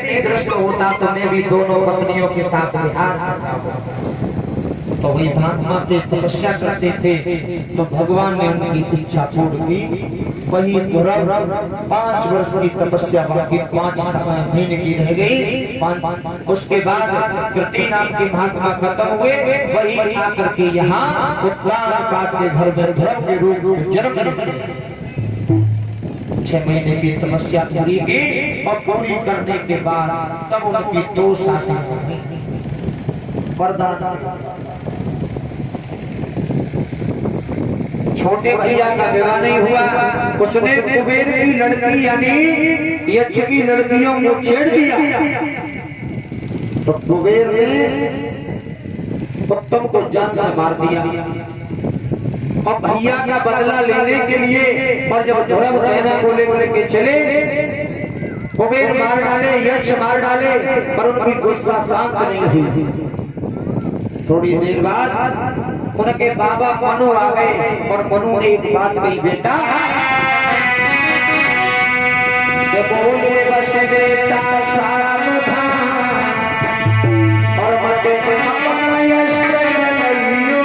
भी दृष्ट होता तो मैं भी दोनों पत्नियों के साथ विहार करता हूँ। तो वही महात्मा थे, तपस्या करते थे, तो भगवान ने उनकी इच्छा पूर्ण की। वही 5 वर्ष की तपस्या बाकी 5 महीने की रह गई। उसके बाद कृति नाम के महात्मा खत्म हुए। वही आकर के यहाँ उत्तानपाद के घर में धर्म के रूप जन्म लेते हैं। 6 महीने की तपस्या पूरी की और पूरी करने के बाद तब उनकी 2 शादी हुई। छोटे भैया का विवाह नहीं हुआ, उसने कुबेर की लड़की यानी यक्ष की लड़कियों को छेड़ दिया। तो कुबेर ने उत्तम को जान से मार दिया और भैया का बदला लेने के लिए, और जब धर्म सेना को लेकर के चले, कुबेर मार डाले, यक्ष मार डाले, पर उनकी गुस्सा शांत नहीं हुई। थोड़ी देर बाद उनके बाबा मनु आ गए और मनु ने एक बात कही, बेटा बोले बस बेटा सावधान और मते अपना यश जलियो।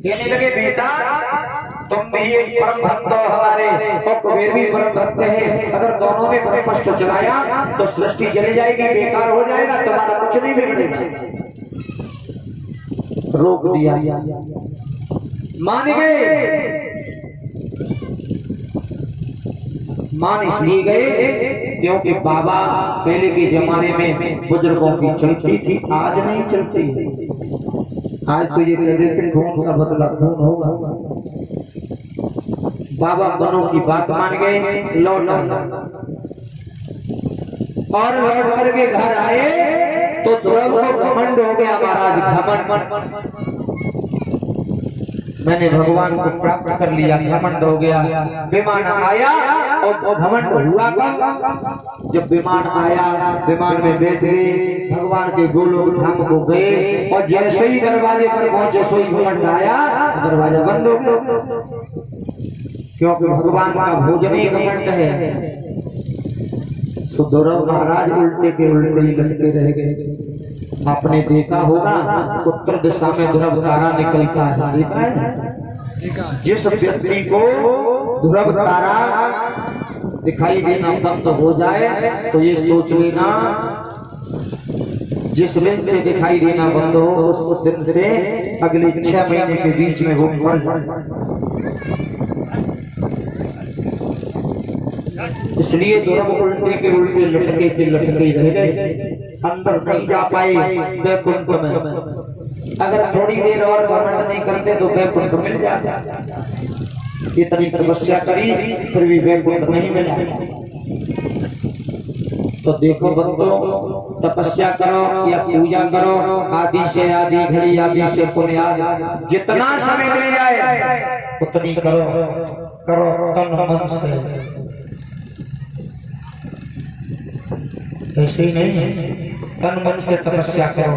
कहने लगे, बेटा तुम भी एक परम भक्त हो हमारे और कुबेर भी परम भक्त है। अगर दोनों में परमष्ट चलाया तो सृष्टि चली जाएगी, बेकार हो जाएगा, तुम्हारा कुछ नहीं बिगड़ेगा। रोक दिया, मान गए। मान इसलिए गए क्योंकि बाबा पहले के जमाने में बुजुर्गों की चलती थी, आज नहीं चलती। आज तो ये कह देते खून का बदला खून होगा। बाबा मनु की बात मान गए, लौट और लौट करके घर आए तो सबको घमंड हो गया महाराज। घमंड मैंने भगवान को प्राप्त कर लिया, घमंड हो गया। विमान आया और घमंड हुआ कब? जब विमान आया, विमान में बैठ गए, भगवान के गोलोक धाम को गए और जैसे ही दरवाजे पर पहुंचे सोई घमंड आया, दरवाजा बंद हो गया। क्योंकि भगवान का भोजन ही घमंड है। सुधौरव महाराज उल्टे के उल्टे ही लटके रह गए। आपने देखा होगा उत्तर दिशा में ध्रुव तारा निकलता है, देखा है? जिस व्यक्ति को ध्रुव तारा दिखाई देना बंद हो जाए तो ये सोच लेना, जिस दिन से दिखाई देना बंद हो उस दिन से अगले 6 महीने के बीच में वो मर जाए। इसलिए ध्रुव उल्टे के उल्टे लटके रह गए, अंदर नहीं जा पाए वैकुंठ में। अगर थोड़ी देर और घमंड नहीं करते तो वैकुंठ मिल जाता। इतनी तपस्या करी फिर भी वैकुंठ नहीं मिला। तो देखो बंदो, तपस्या करो या पूजा करो, आदि से आदि घड़ी, आदि से पुण्य, जितना समय मिल जाए उतनी करो तन मन से। ऐसे ही नहीं, तन मन से तपस्या करो।